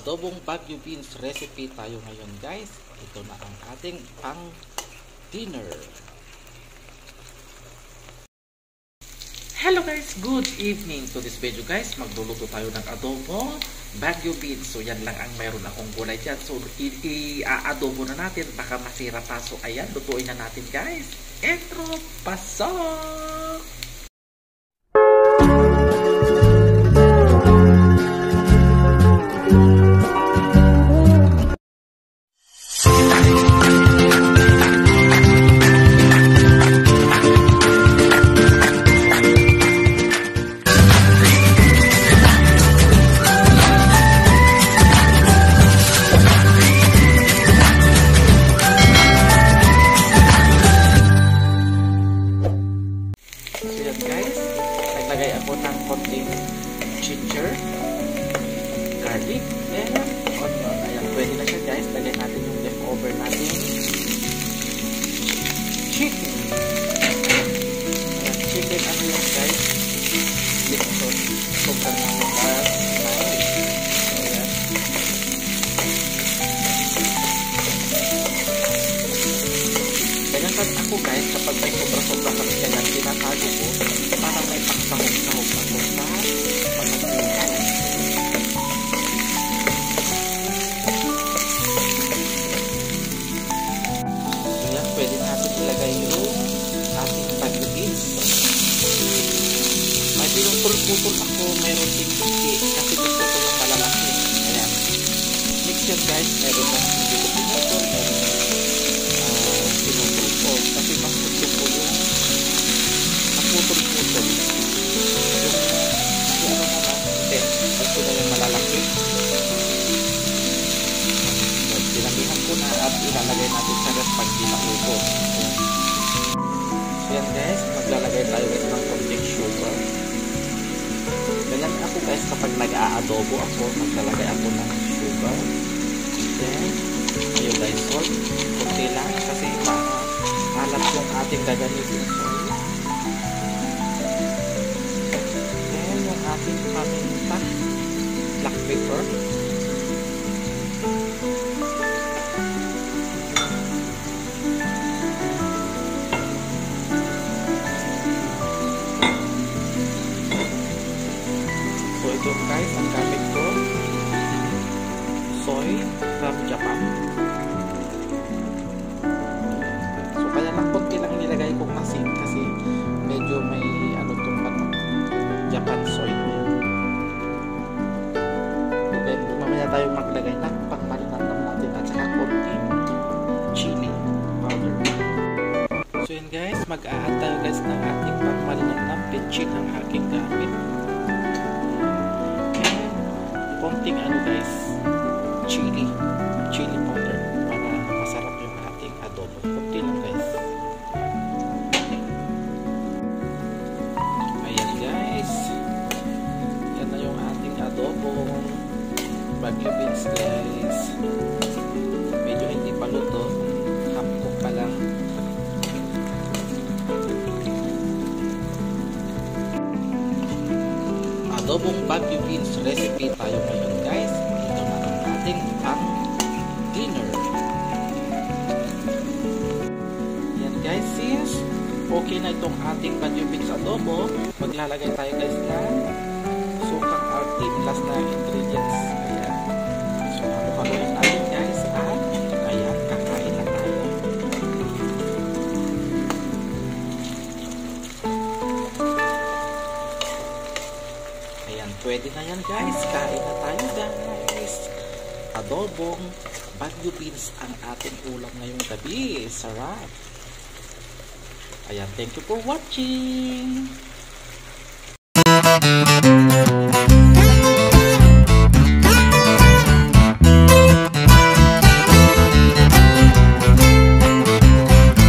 Adobong Baguio beans recipe tayo ngayon, guys. Ito na ang ating pang dinner. Hello guys, good evening. To this video guys, magluluto tayo ng adobong Baguio beans. So yan lang ang mayroon akong gulay dyan. So i-adobo na natin, baka masira pa. So ayan, lutuin na natin guys. Intro, pasok! Naglagay ako ng konting ginger, garlic, and onion. Ayan, pwede na siya guys. Lagay natin yung leftover natin chicken. Ayan, chicken ano yan guys? Dito, sobrang natin guys. Ayan. Ganyan kan ako guys, kapag may sobra-sobra kami ganyan, tinatago ko para may pangsahog-sahog ako sa mga gulay. Kaya pwede natin ilagay yung ating Baguio beans. May pinutol-putol ako, mayroon din hindi kasi gusto ko yung malalaki. Ayan. Mix yan guys, mayroon lang hindi ko pinutol, mayroon pinutol ko kasi mas gusto ko yung naputol-putol. Gusto na yung malalaki. Dinamihan ko na at ilalagay natin sa ref pag di naupo. So yan guys, maglalagay tayo guys ng konting sugar. Ganyan ako guys kapag nag-aadobo ako, maglalagay ako ng sugar. Then, iodized salt. Kunti lang kasi maalat yung ating gagamitin. Then, yung ating paminta. Black pepper. So ito guys, ang gamit ko soy from Japan. So kaya lang konti lang nilagay kong asin kasi medyo may ano itong Japan soy. Tayo maglagay ng pangmarinatan natin at saka konting chili powder. So yun guys, mag-a-add tayo guys ng ating pangmarinatan petchin ng aking gamit. And konting ano guys, chili powder para masarap yung ating adobo. Konti lang guys. Ayan guys, yan na yung ating adobo Baguio beans guys. Medyo hindi pa luto, half cook pa lang. Adobong Baguio beans recipe tayo ngayon guys. Ito na ang ating pang dinner. Yan guys, since okay na itong ating Baguio beans adobo, maglalagay tayo guys ng sukang artib, last na ingredients. Haluin natin guys at kaya kakain na tayo. Ayan, pwede na yan guys. Kain na tayo guys. Adobong Baguio beans ang ating ulam ngayong gabi. Sarap. Ayan, thank you for watching.